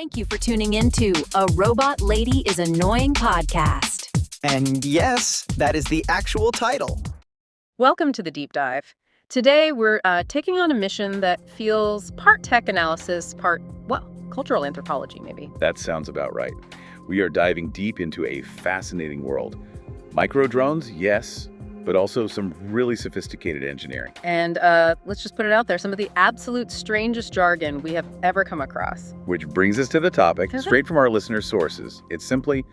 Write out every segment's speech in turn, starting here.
Thank you for tuning in to A Robot Lady is Annoying podcast. And yes, that is the actual title. Welcome to the deep dive. Today, we're taking on a mission that feels part tech analysis, part, well, cultural anthropology, maybe. That sounds about right. We are diving deep into a fascinating world. Micro drones, yes, but also some really sophisticated engineering. And let's just put it out there, some of the absolute strangest jargon we have ever come across. Which brings us to the topic, straight from our listener sources. It's simply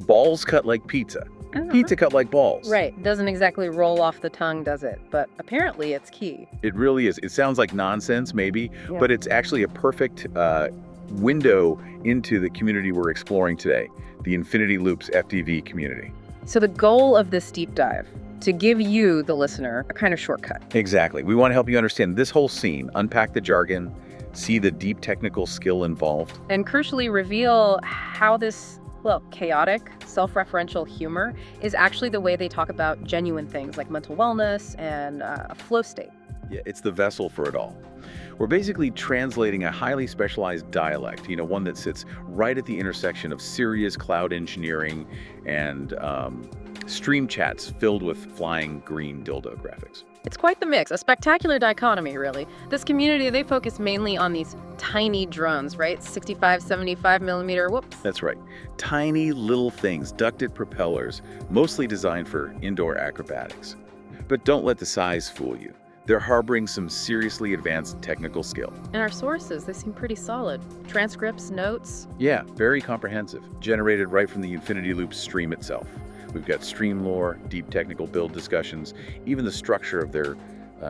balls cut like pizza. Pizza cut like balls. Right. Doesn't exactly roll off the tongue, does it? But apparently it's key. It really is. It sounds like nonsense, maybe, but it's actually a perfect window into the community we're exploring today, the Infinity Loops FTV community. So the goal of this deep dive, to give you, the listener, a kind of shortcut. Exactly. We want to help you understand this whole scene, unpack the jargon, see the deep technical skill involved. And crucially reveal how this, well, chaotic, self-referential humor is actually the way they talk about genuine things like mental wellness and a flow state. Yeah, it's the vessel for it all. We're basically translating a highly specialized dialect, one that sits right at the intersection of serious cloud engineering and stream chats filled with flying green dildo graphics. It's quite the mix, a spectacular dichotomy, really. This community, they focus mainly on these tiny drones, right? 65, 75 millimeter, whoops. That's right. Tiny little things, ducted propellers, mostly designed for indoor acrobatics. But don't let the size fool you. They're harboring some seriously advanced technical skill. And our sources, they seem pretty solid. Transcripts, notes. Yeah, very comprehensive. Generated right from the Infinity Loop stream itself. We've got stream lore, deep technical build discussions, even the structure of their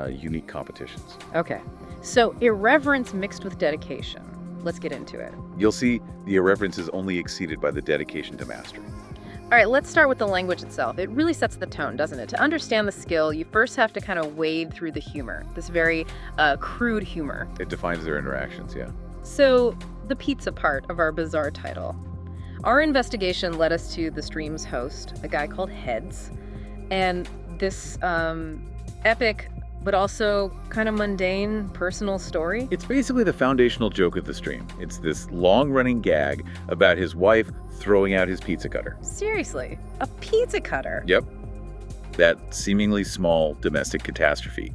unique competitions. Okay, so irreverence mixed with dedication. Let's get into it. You'll see the irreverence is only exceeded by the dedication to mastery. All right, let's start with the language itself. It really sets the tone, doesn't it? To understand the skill, you first have to kind of wade through the humor, this very crude humor. It defines their interactions, yeah. So, the pizza part of our bizarre title. Our investigation led us to the stream's host, a guy called Heads, and this epic but also kind of mundane personal story. It's basically the foundational joke of the stream. It's this long-running gag about his wife throwing out his pizza cutter. Seriously, a pizza cutter? Yep. That seemingly small domestic catastrophe.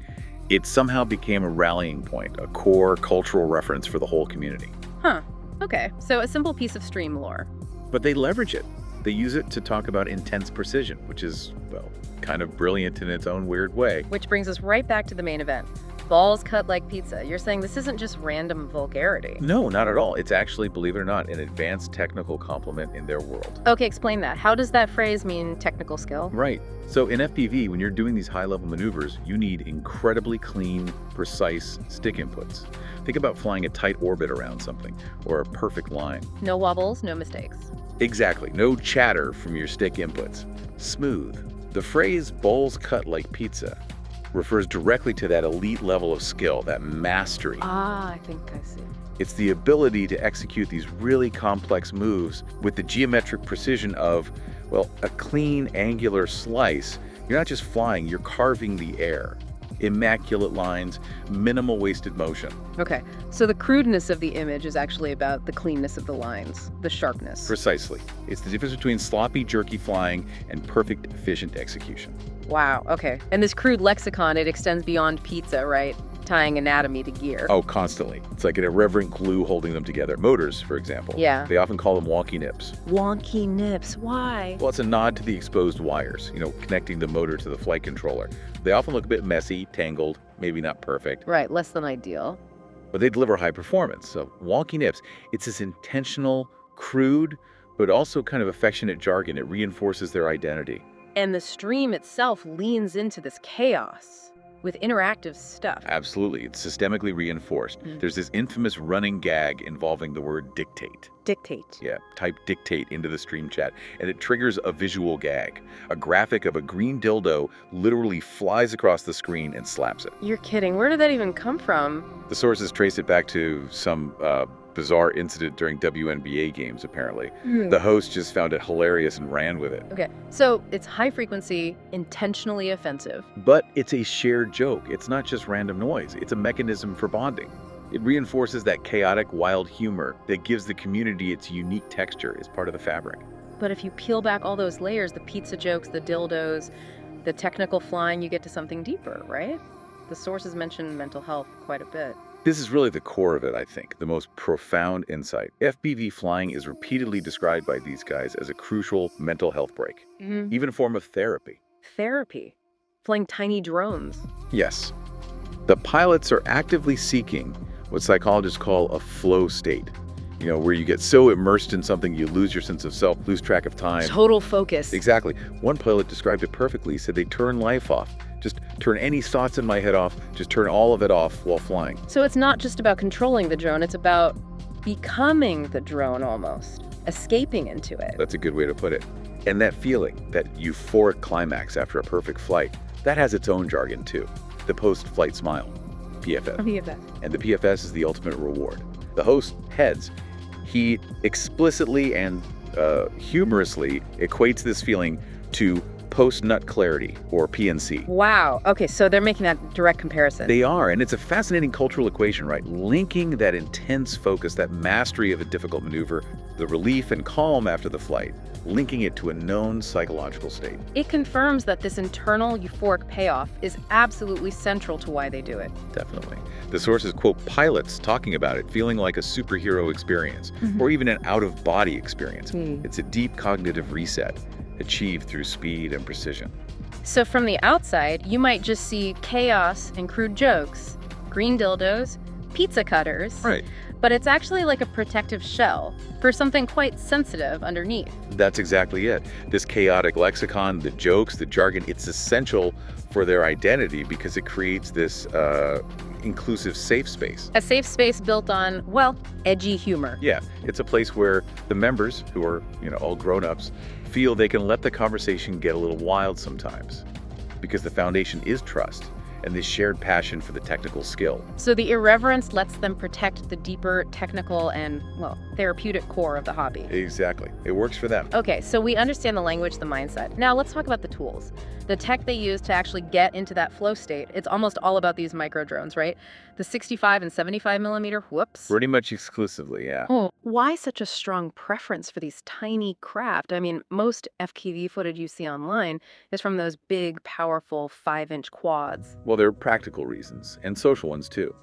It somehow became a rallying point, a core cultural reference for the whole community. Huh. Okay, so a simple piece of stream lore. But they leverage it. They use it to talk about intense precision, which is, well, kind of brilliant in its own weird way. Which brings us right back to the main event. Balls cut like pizza. You're saying this isn't just random vulgarity. No, not at all. It's actually, believe it or not, an advanced technical compliment in their world. Okay, explain that. How does that phrase mean technical skill? Right. So in FPV, when you're doing these high-level maneuvers, you need incredibly clean, precise stick inputs. Think about flying a tight orbit around something, or a perfect line. No wobbles, no mistakes. Exactly. No chatter from your stick inputs. Smooth. The phrase balls cut like pizza refers directly to that elite level of skill, that mastery. Ah, I think I see. It's the ability to execute these really complex moves with the geometric precision of, well, a clean, angular slice. You're not just flying, you're carving the air. Immaculate lines, minimal wasted motion. Okay, so the crudeness of the image is actually about the cleanness of the lines, the sharpness. Precisely. It's the difference between sloppy, jerky flying and perfect, efficient execution. Wow, okay. And this crude lexicon, it extends beyond pizza, right? Tying anatomy to gear. Oh, constantly. It's like an irreverent glue holding them together. Motors, for example. Yeah. They often call them wonky nips. Wonky nips, why? Well, it's a nod to the exposed wires, connecting the motor to the flight controller. They often look a bit messy, tangled, maybe not perfect. Right, less than ideal. But they deliver high performance. So wonky nips, it's this intentional, crude, but also kind of affectionate jargon. It reinforces their identity. And the stream itself leans into this chaos with interactive stuff. Absolutely. It's systemically reinforced. There's this infamous running gag involving the word dictate. Dictate. Yeah, type dictate into the stream chat, and it triggers a visual gag. A graphic of a green dildo literally flies across the screen and slaps it. You're kidding. Where did that even come from? The sources trace it back to some bizarre incident during WNBA games, apparently. The host just found it hilarious and ran with it. Okay, so it's high frequency, intentionally offensive. But it's a shared joke. It's not just random noise. It's a mechanism for bonding. It reinforces that chaotic, wild humor that gives the community its unique texture as part of the fabric. But if you peel back all those layers, the pizza jokes, the dildos, the technical flying, you get to something deeper, right? The sources mention mental health quite a bit. This is really the core of it, I think, the most profound insight. FPV flying is repeatedly described by these guys as a crucial mental health break, even a form of therapy. Therapy. Flying tiny drones. Yes. The pilots are actively seeking what psychologists call a flow state, where you get so immersed in something you lose your sense of self, lose track of time. Total focus. Exactly. One pilot described it perfectly. He said they turn life off. Just turn any thoughts in my head off. Just turn all of it off while flying. So it's not just about controlling the drone, it's about becoming the drone almost, escaping into it. That's a good way to put it. And that feeling, that euphoric climax after a perfect flight, that has its own jargon too. The post-flight smile, PFS. And the PFS is the ultimate reward. The host, Heads, he explicitly and humorously equates this feeling to post-nut clarity, or PNC. Wow. Okay, so they're making that direct comparison. They are, and it's a fascinating cultural equation, right? Linking that intense focus, that mastery of a difficult maneuver, the relief and calm after the flight, linking it to a known psychological state. It confirms that this internal euphoric payoff is absolutely central to why they do it. Definitely. The sources quote pilots talking about it, feeling like a superhero experience, or even an out-of-body experience. It's a deep cognitive reset, achieved through speed and precision. So from the outside, you might just see chaos and crude jokes, green dildos, pizza cutters. Right. But it's actually like a protective shell for something quite sensitive underneath. That's exactly it. This chaotic lexicon, the jokes, the jargon, it's essential for their identity because it creates this inclusive safe space. A safe space built on, well, edgy humor. Yeah, it's a place where the members, who are, all grown-ups, feel they can let the conversation get a little wild sometimes because the foundation is trust and this shared passion for the technical skill. So the irreverence lets them protect the deeper technical and, well, therapeutic core of the hobby. Exactly. It works for them. Okay, so we understand the language, the mindset. Now let's talk about the tools. The tech they use to actually get into that flow state. It's almost all about these micro drones, right? The 65 and 75 millimeter, whoops. Pretty much exclusively, yeah. Oh, why such a strong preference for these tiny craft? I mean, most FPV footage you see online is from those big, powerful 5-inch quads. Well, there are practical reasons, and social ones too.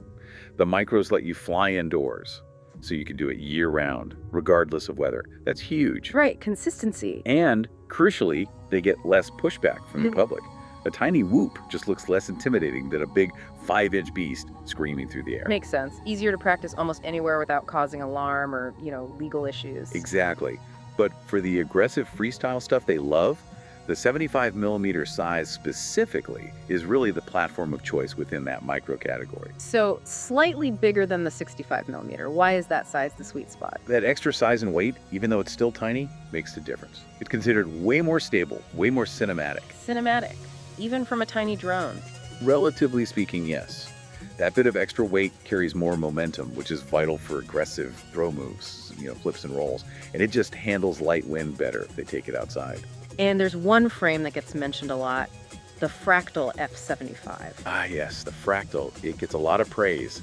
The micros let you fly indoors, so you can do it year-round, regardless of weather. That's huge. Right, consistency. And, crucially, they get less pushback from the public. A tiny whoop just looks less intimidating than a big 5-inch beast screaming through the air. Makes sense. Easier to practice almost anywhere without causing alarm or, legal issues. Exactly. But for the aggressive freestyle stuff they love, the 75 millimeter size specifically is really the platform of choice within that micro category. So slightly bigger than the 65 millimeter. Why is that size the sweet spot? That extra size and weight, even though it's still tiny, makes a difference. It's considered way more stable, way more cinematic. Cinematic, even from a tiny drone. Relatively speaking, yes. That bit of extra weight carries more momentum, which is vital for aggressive throw moves, flips and rolls. And it just handles light wind better if they take it outside. And there's one frame that gets mentioned a lot, the Fractal F75. Ah, yes, the Fractal. It gets a lot of praise.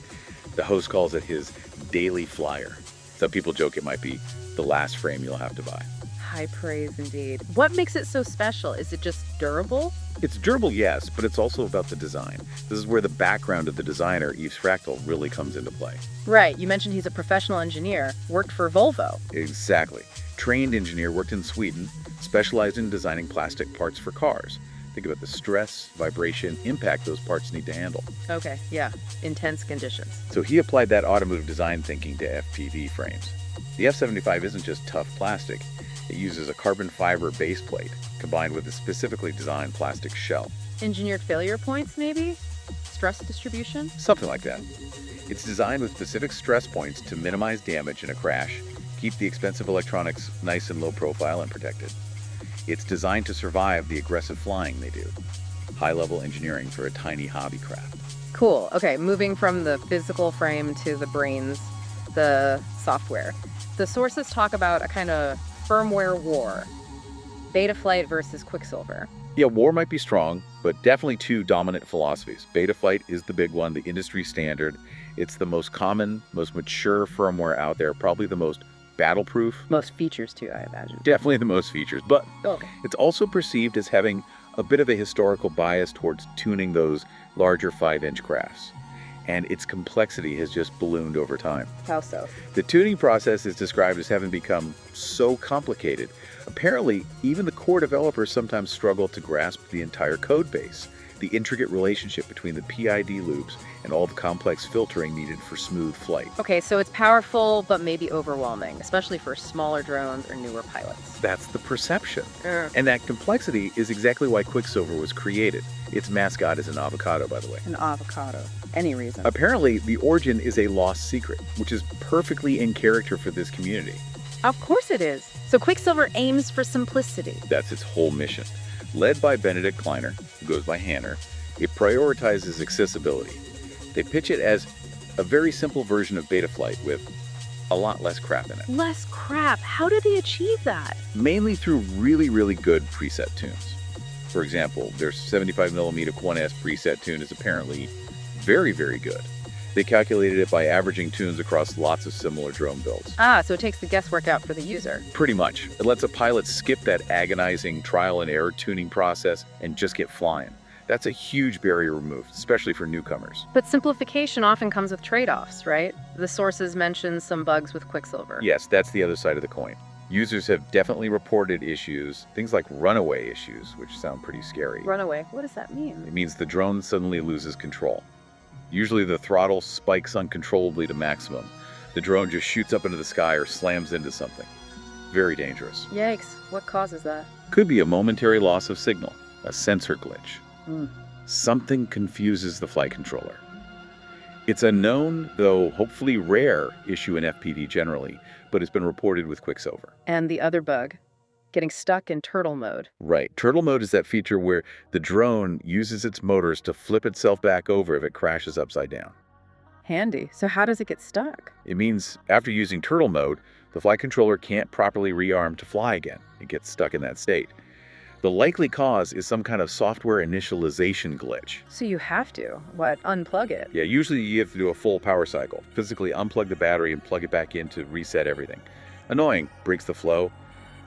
The host calls it his daily flyer. Some people joke it might be the last frame you'll have to buy. High praise indeed. What makes it so special? Is it just durable? It's durable, yes, but it's also about the design. This is where the background of the designer, Yves Fractal, really comes into play. Right, you mentioned he's a professional engineer, worked for Volvo. Exactly. Trained engineer, worked in Sweden, specialized in designing plastic parts for cars. Think about the stress, vibration, impact those parts need to handle. Okay, yeah, intense conditions. So he applied that automotive design thinking to FPV frames. The F75 isn't just tough plastic. It uses a carbon fiber base plate combined with a specifically designed plastic shell. Engineered failure points, maybe? Stress distribution? Something like that. It's designed with specific stress points to minimize damage in a crash, keep the expensive electronics nice and low profile and protected. It's designed to survive the aggressive flying they do. High-level engineering for a tiny hobby craft. Cool. Okay, moving from the physical frame to the brains, the software. The sources talk about a kind of firmware war. Betaflight versus Quicksilver. Yeah, war might be strong, but definitely two dominant philosophies. Betaflight is the big one, the industry standard. It's the most common, most mature firmware out there, probably the most battle-proof. Most features, too, I imagine. Definitely the most features, but Okay. it's also perceived as having a bit of a historical bias towards tuning those larger 5-inch crafts. And its complexity has just ballooned over time. How so? The tuning process is described as having become so complicated. Apparently, even the core developers sometimes struggle to grasp the entire code base, the intricate relationship between the PID loops and all the complex filtering needed for smooth flight. Okay, so it's powerful, but maybe overwhelming, especially for smaller drones or newer pilots. That's the perception. And that complexity is exactly why Quicksilver was created. Its mascot is an avocado, by the way. An avocado. Any reason. Apparently, the origin is a lost secret, which is perfectly in character for this community. Of course it is. So Quicksilver aims for simplicity. That's its whole mission. Led by Benedict Kleiner, who goes by Hanner, it prioritizes accessibility. They pitch it as a very simple version of Betaflight with a lot less crap in it. Less crap. How did they achieve that? Mainly through really, really good preset tunes. For example, their 75mm Q1S preset tune is apparently very, very good. They calculated it by averaging tunes across lots of similar drone builds. Ah, so it takes the guesswork out for the user. Pretty much. It lets a pilot skip that agonizing trial and error tuning process and just get flying. That's a huge barrier removed, especially for newcomers. But simplification often comes with trade-offs, right? The sources mention some bugs with Quicksilver. Yes, that's the other side of the coin. Users have definitely reported issues, things like runaway issues, which sound pretty scary. Runaway, what does that mean? It means the drone suddenly loses control. Usually the throttle spikes uncontrollably to maximum. The drone just shoots up into the sky or slams into something. Very dangerous. Yikes, what causes that? Could be a momentary loss of signal, a sensor glitch. Hmm. Something confuses the flight controller. It's a known, though hopefully rare, issue in FPV generally, but it's been reported with Quicksilver. And the other bug, getting stuck in turtle mode. Right. Turtle mode is that feature where the drone uses its motors to flip itself back over if it crashes upside down. Handy. So how does it get stuck? It means after using turtle mode, the flight controller can't properly rearm to fly again. It gets stuck in that state. The likely cause is some kind of software initialization glitch. So you have to, unplug it? Yeah, usually you have to do a full power cycle. Physically unplug the battery and plug it back in to reset everything. Annoying, breaks the flow.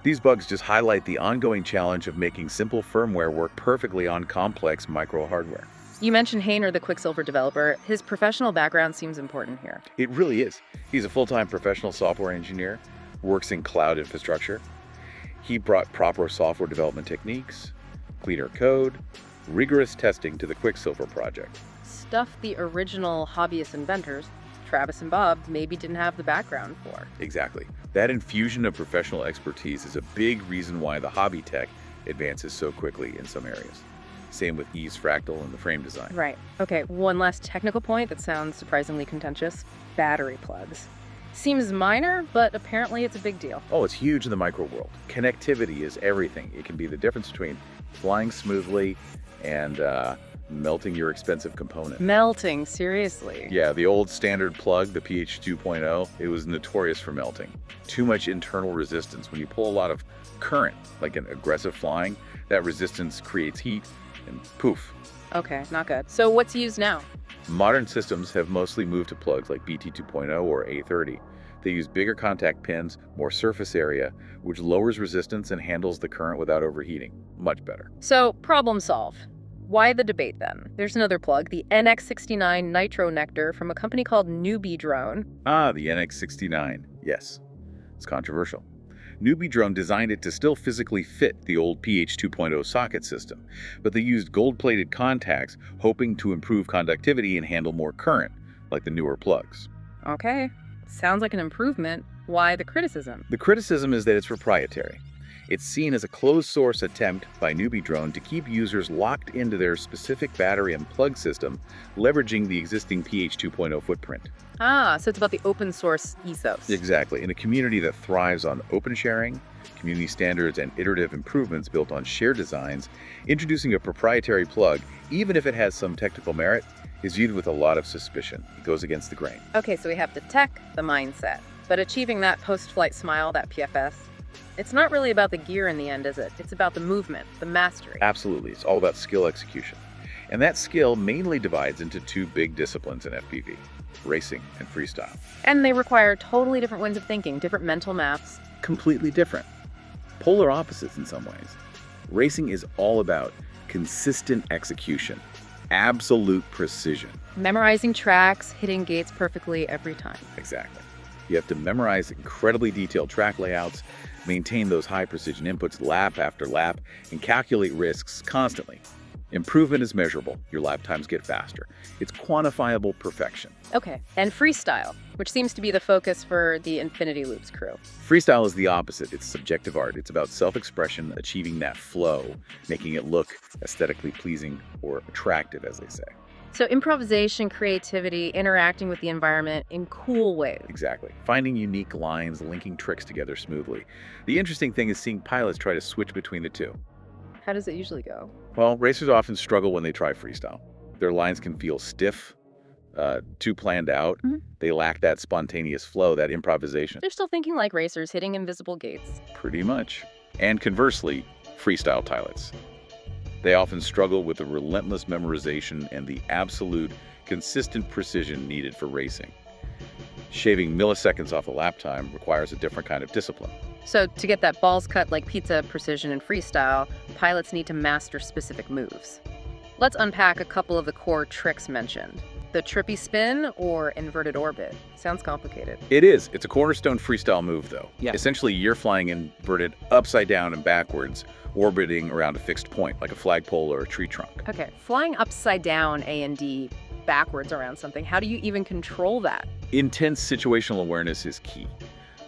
These bugs just highlight the ongoing challenge of making simple firmware work perfectly on complex micro hardware. You mentioned Hainer, the Quicksilver developer. His professional background seems important here. It really is. He's a full-time professional software engineer, works in cloud infrastructure. He brought proper software development techniques, cleaner code, rigorous testing to the Quicksilver project. Stuff the original hobbyist inventors, Travis and Bob, maybe didn't have the background for. Exactly. That infusion of professional expertise is a big reason why the hobby tech advances so quickly in some areas. Same with Ease Fractal and the frame design. Right. Okay, one last technical point that sounds surprisingly contentious. Battery plugs. Seems minor, but apparently it's a big deal. Oh, it's huge in the micro world. Connectivity is everything. It can be the difference between flying smoothly and melting your expensive component. Melting, seriously. Yeah, the old standard plug, the PH 2.0, it was notorious for melting. Too much internal resistance. When you pull a lot of current, like an aggressive flying, that resistance creates heat and poof. Okay, not good. So what's used now? Modern systems have mostly moved to plugs like BT 2.0 or A30. They use bigger contact pins, more surface area, which lowers resistance and handles the current without overheating. Much better. So, problem solved. Why the debate then? There's another plug, the NX69 Nitro Nectar from a company called Newbie Drone. Ah, the NX69. Yes, it's controversial. Newbie Drone designed it to still physically fit the old PH 2.0 socket system, but they used gold-plated contacts, hoping to improve conductivity and handle more current, like the newer plugs. Okay, sounds like an improvement. Why the criticism? The criticism is that it's proprietary. It's seen as a closed-source attempt by Newbie Drone to keep users locked into their specific battery and plug system, leveraging the existing PH 2.0 footprint. Ah, so it's about the open source ethos. Exactly. In a community that thrives on open sharing, community standards, and iterative improvements built on shared designs, introducing a proprietary plug, even if it has some technical merit, is viewed with a lot of suspicion. It goes against the grain. Okay, so we have the tech, the mindset. But achieving that post-flight smile, that PFS, It's not really about the gear in the end, is it? It's about the movement, the mastery. Absolutely. It's all about skill execution. And that skill mainly divides into two big disciplines in FPV, racing and freestyle. And they require totally different ways of thinking, different mental maps. Completely different. Polar opposites in some ways. Racing is all about consistent execution, absolute precision. Memorizing tracks, hitting gates perfectly every time. Exactly. You have to memorize incredibly detailed track layouts, maintain those high precision inputs lap after lap, and calculate risks constantly. Improvement is measurable. Your lap times get faster. It's quantifiable perfection. Okay, and freestyle, which seems to be the focus for the Infinity Loops crew. Freestyle is the opposite. It's subjective art. It's about self-expression, achieving that flow, making it look aesthetically pleasing or attractive, as they say. So improvisation, creativity, interacting with the environment in cool ways. Exactly. Finding unique lines, linking tricks together smoothly. The interesting thing is seeing pilots try to switch between the two. How does it usually go? Well, racers often struggle when they try freestyle. Their lines can feel stiff, too planned out. They lack that spontaneous flow, that improvisation. They're still thinking like racers, hitting invisible gates. Pretty much. And conversely, freestyle pilots. They often struggle with the relentless memorization and the absolute, consistent precision needed for racing. Shaving milliseconds off the lap time requires a different kind of discipline. So to get that balls cut like pizza precision in freestyle, pilots need to master specific moves. Let's unpack a couple of the core tricks mentioned. The trippy spin or inverted orbit. Sounds complicated. It is. It's a cornerstone freestyle move, though. Yeah. Essentially, you're flying inverted upside down and backwards, orbiting around a fixed point, like a flagpole or a tree trunk. Okay, flying upside down A and D backwards around something, how do you even control that? Intense situational awareness is key.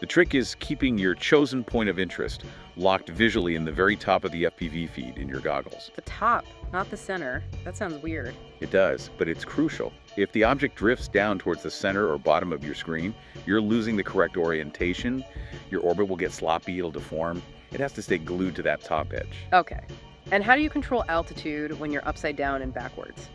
The trick is keeping your chosen point of interest locked visually in the very top of the FPV feed in your goggles. The top, not the center. That sounds weird. It does, but it's crucial. If the object drifts down towards the center or bottom of your screen, you're losing the correct orientation. Your orbit will get sloppy, it'll deform. It has to stay glued to that top edge. Okay. And how do you control altitude when you're upside down and backwards?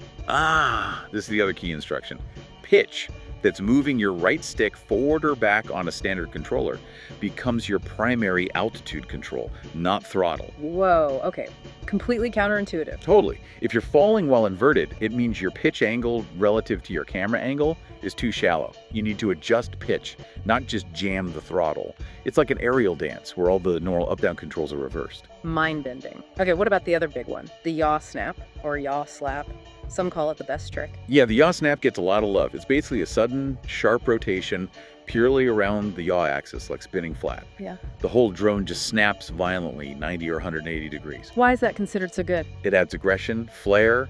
This is the other key instruction. Pitch that's moving your right stick forward or back on a standard controller becomes your primary altitude control, not throttle. Whoa, okay. Completely counterintuitive. Totally. If you're falling while inverted, it means your pitch angle relative to your camera angle is too shallow. You need to adjust pitch, not just jam the throttle. It's like an aerial dance where all the normal up-down controls are reversed. Mind-bending. Okay, what about the other big one? The yaw snap or yaw slap. Some call it the best trick. Yeah, the yaw snap gets a lot of love. It's basically a sudden, sharp rotation purely around the yaw axis, like spinning flat. Yeah. The whole drone just snaps violently, 90 or 180 degrees. Why is that considered so good? It adds aggression, flair,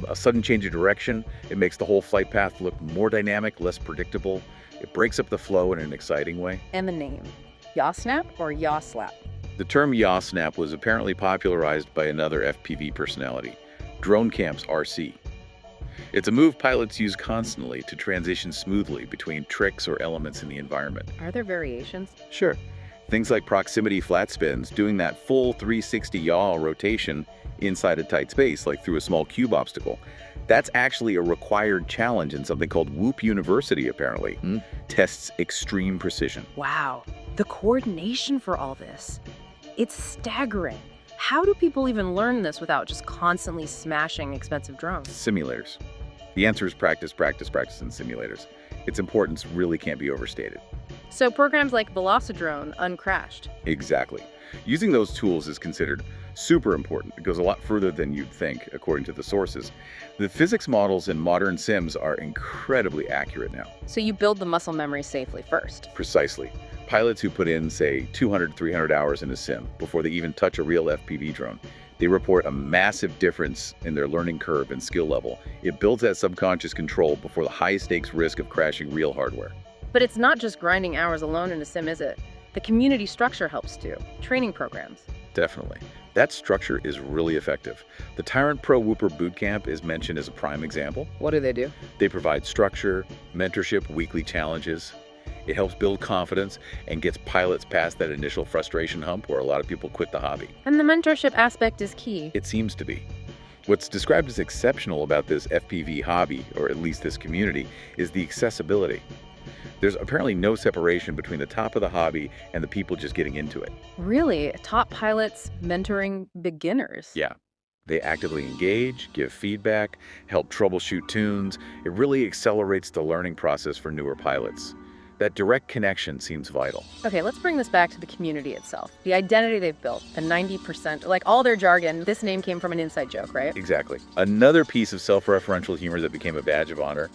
a sudden change of direction. It makes the whole flight path look more dynamic, less predictable. It breaks up the flow in an exciting way. And the name. Yaw snap or yaw slap? The term yaw snap was apparently popularized by another FPV personality, Drone Camp's RC. It's a move pilots use constantly to transition smoothly between tricks or elements in the environment. Are there variations? Sure. Things like proximity flat spins, doing that full 360 yaw rotation inside a tight space, like through a small cube obstacle. That's actually a required challenge in something called Whoop University, apparently. Tests extreme precision. Wow. The coordination for all this. It's staggering. How do people even learn this without just constantly smashing expensive drones? Simulators. The answer is practice, practice, practice in simulators. Its importance really can't be overstated. So programs like Velocidrone uncrashed. Exactly. Using those tools is considered super important. It goes a lot further than you'd think, according to the sources. The physics models in modern sims are incredibly accurate now. So you build the muscle memory safely first. Precisely. Pilots who put in, say, 200, 300 hours in a sim before they even touch a real FPV drone, they report a massive difference in their learning curve and skill level. It builds that subconscious control before the high-stakes risk of crashing real hardware. But it's not just grinding hours alone in a sim, is it? The community structure helps too. Training programs. Definitely. That structure is really effective. The Tyrant Pro Whooper Bootcamp is mentioned as a prime example. What do they do? They provide structure, mentorship, weekly challenges. It helps build confidence and gets pilots past that initial frustration hump where a lot of people quit the hobby. And the mentorship aspect is key. It seems to be. What's described as exceptional about this FPV hobby, or at least this community, is the accessibility. There's apparently no separation between the top of the hobby and the people just getting into it. Really? Top pilots mentoring beginners? Yeah. They actively engage, give feedback, help troubleshoot tunes. It really accelerates the learning process for newer pilots. That direct connection seems vital. Okay, let's bring this back to the community itself. The identity they've built, the 90%, like all their jargon, this name came from an inside joke, right? Exactly. Another piece of self-referential humor that became a badge of honor,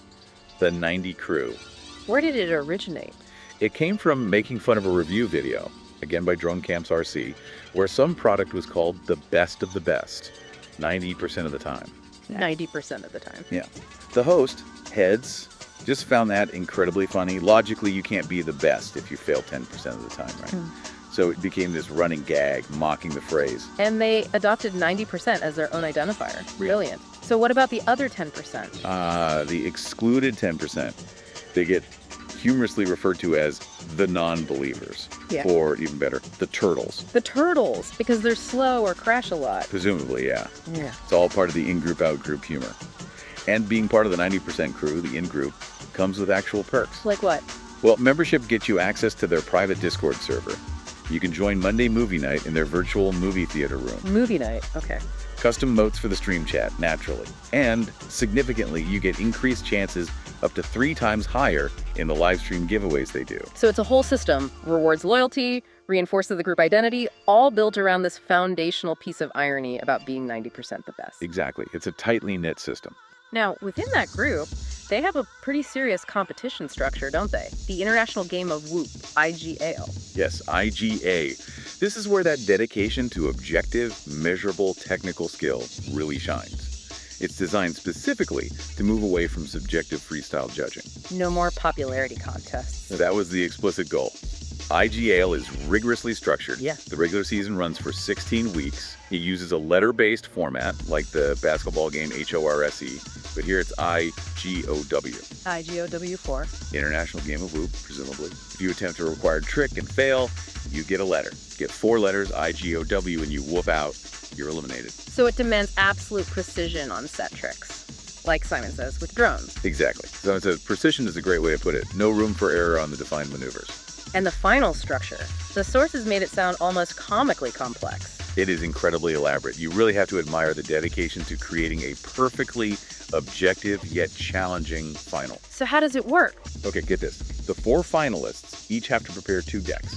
the 90 crew. Where did it originate? It came from making fun of a review video, again by Drone Camps RC, where some product was called the best of the best, 90% of the time. 90% of the time. Yeah. The host, Heads, just found that incredibly funny. Logically, you can't be the best if you fail 10% of the time, right? So it became this running gag, mocking the phrase. And they adopted 90% as their own identifier. Brilliant. So what about the other 10%? The excluded 10%. They get humorously referred to as the non-believers. Yeah. Or even better, the turtles. The turtles, because they're slow or crash a lot. Presumably, yeah. Yeah. It's all part of the in-group, out-group humor. And being part of the 90% crew, the in-group, comes with actual perks. Like what? Well, membership gets you access to their private Discord server. You can join Monday movie night in their virtual movie theater room. Movie night, okay. Custom moats for the stream chat, naturally. And, significantly, you get increased chances up to 3 times higher in the live stream giveaways they do. So it's a whole system. Rewards loyalty, reinforces the group identity, all built around this foundational piece of irony about being 90% the best. Exactly. It's a tightly knit system. Now, within that group, they have a pretty serious competition structure, don't they? The international game of Whoop, IGAL. Yes, IGA. This is where that dedication to objective, measurable technical skill really shines. It's designed specifically to move away from subjective freestyle judging. No more popularity contests. That was the explicit goal. IGAL is rigorously structured. Yeah. The regular season runs for 16 weeks. It uses a letter-based format, like the basketball game HORSE, but here it's IGOW. IGOW4. International Game of Whoop, presumably. If you attempt a required trick and fail, you get a letter. Get 4 letters, IGOW, and you whoop out, you're eliminated. So it demands absolute precision on set tricks, like Simon says, with drones. Exactly. So it says precision is a great way to put it. No room for error on the defined maneuvers. And the final structure. The sources made it sound almost comically complex. It is incredibly elaborate. You really have to admire the dedication to creating a perfectly objective yet challenging final. So how does it work? Okay, get this. The 4 finalists each have to prepare 2 decks.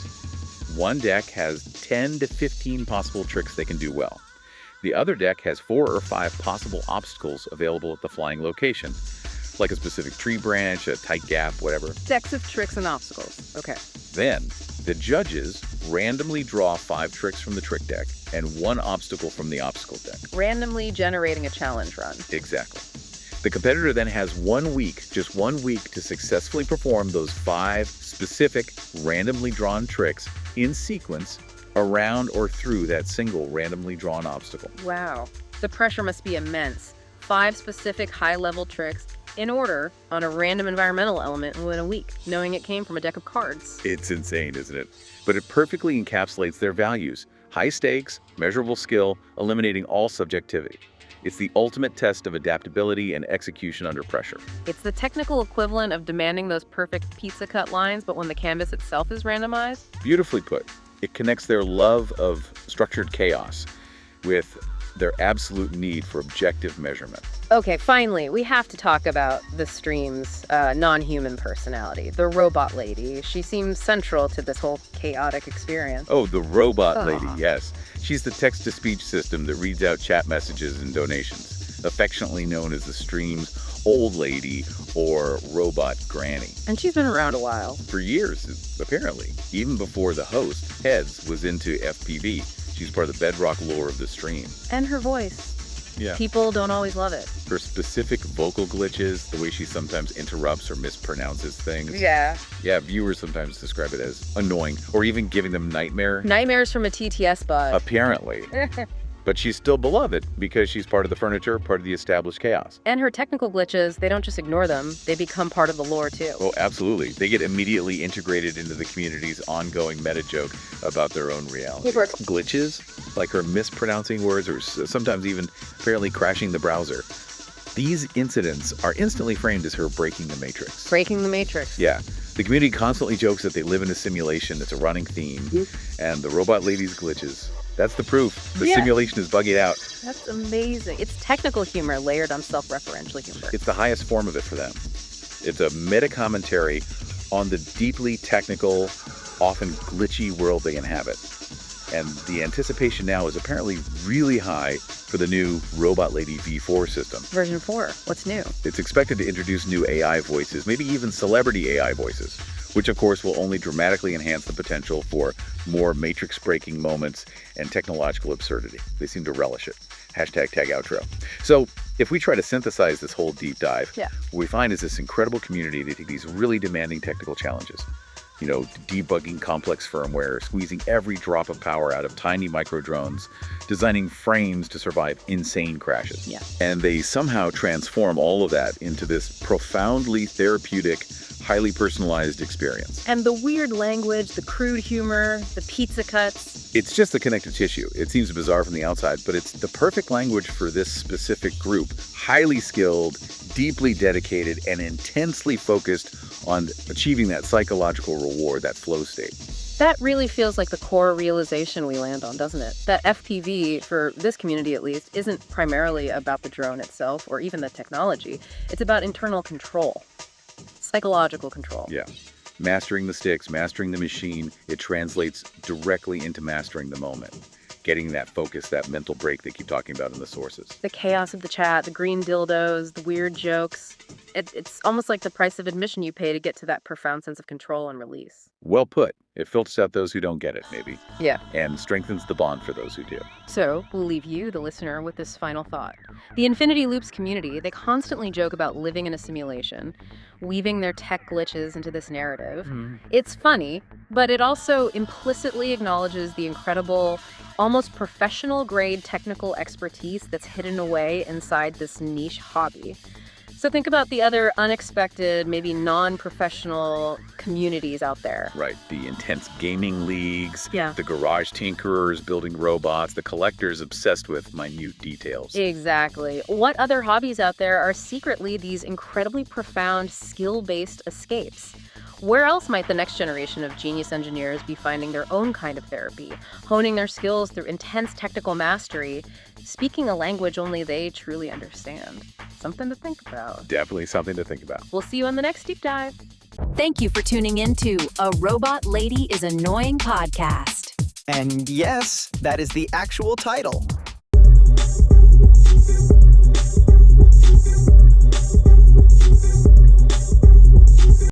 One deck has 10 to 15 possible tricks they can do well. The other deck has 4 or 5 possible obstacles available at the flying location, like a specific tree branch, a tight gap, whatever. Decks of tricks and obstacles. Okay. Then, the judges randomly draw 5 tricks from the trick deck and 1 obstacle from the obstacle deck. Randomly generating a challenge run. Exactly. The competitor then has 1 week, just 1 week, to successfully perform those 5 specific, randomly drawn tricks in sequence around or through that single randomly drawn obstacle. Wow. The pressure must be immense. 5 specific high-level tricks in order on a random environmental element within a week, knowing it came from a deck of cards. It's insane, isn't it? But it perfectly encapsulates their values. High stakes, measurable skill, eliminating all subjectivity. It's the ultimate test of adaptability and execution under pressure. It's the technical equivalent of demanding those perfect pizza cut lines, but when the canvas itself is randomized. Beautifully put. It connects their love of structured chaos with their absolute need for objective measurement. Okay, finally, we have to talk about the stream's non-human personality, the robot lady. She seems central to this whole chaotic experience. Oh, the robot lady, yes. She's the text-to-speech system that reads out chat messages and donations, affectionately known as the stream's old lady or robot granny. And she's been around a while. For years, apparently. Even before the host, Heads, was into FPV. She's part of the bedrock lore of the stream. And her voice. Yeah. People don't always love it. Her specific vocal glitches, the way she sometimes interrupts or mispronounces things. Yeah. Yeah, viewers sometimes describe it as annoying or even giving them Nightmares from a TTS bug. Apparently. But she's still beloved because she's part of the furniture, part of the established chaos. And her technical glitches, they don't just ignore them, they become part of the lore too. Oh, absolutely. They get immediately integrated into the community's ongoing meta joke about their own reality. Glitches, like her mispronouncing words or sometimes even apparently crashing the browser. These incidents are instantly framed as her breaking the matrix. Breaking the matrix. Yeah. The community constantly jokes that they live in a simulation. It's a running theme. And the robot lady's glitches. That's the proof. The simulation is bugging out. That's amazing. It's technical humor layered on self-referential humor. It's the highest form of it for them. It's a meta-commentary on the deeply technical, often glitchy world they inhabit. And the anticipation now is apparently really high for the new Robot Lady V4 system. Version 4. What's new? It's expected to introduce new AI voices, maybe even celebrity AI voices, which of course will only dramatically enhance the potential for more matrix-breaking moments and technological absurdity. They seem to relish it. Hashtag tag outro. So if we try to synthesize this whole deep dive, what we find is this incredible community that take these really demanding technical challenges. You know, debugging complex firmware, squeezing every drop of power out of tiny micro drones, designing frames to survive insane crashes. And they somehow transform all of that into this profoundly therapeutic, highly personalized experience. And the weird language, the crude humor, the pizza cuts. It's just the connective tissue. It seems bizarre from the outside, but it's the perfect language for this specific group. Highly skilled, deeply dedicated, and intensely focused on achieving that psychological reward, that flow state. That really feels like the core realization we land on, doesn't it? That FPV, for this community at least, isn't primarily about the drone itself or even the technology. It's about internal control, psychological control. Yeah. Mastering the sticks, mastering the machine, it translates directly into mastering the moment. Getting that focus, that mental break they keep talking about in the sources. The chaos of the chat, the green dildos, the weird jokes. It's almost like the price of admission you pay to get to that profound sense of control and release. Well put. It filters out those who don't get it, maybe. Yeah. And strengthens the bond for those who do. So, we'll leave you, the listener, with this final thought. The Infinity Loops community, they constantly joke about living in a simulation, weaving their tech glitches into this narrative. It's funny, but it also implicitly acknowledges the incredible, almost professional-grade technical expertise that's hidden away inside this niche hobby. So think about the other unexpected, maybe non-professional communities out there. Right. The intense gaming leagues, Yeah. the garage tinkerers building robots, the collectors obsessed with minute details. Exactly. What other hobbies out there are secretly these incredibly profound, skill-based escapes? Where else might the next generation of genius engineers be finding their own kind of therapy, honing their skills through intense technical mastery, speaking a language only they truly understand? Something to think about. Definitely something to think about. We'll see you on the next deep dive. Thank you for tuning in to A Robot Lady is Annoying podcast. And yes, that is the actual title.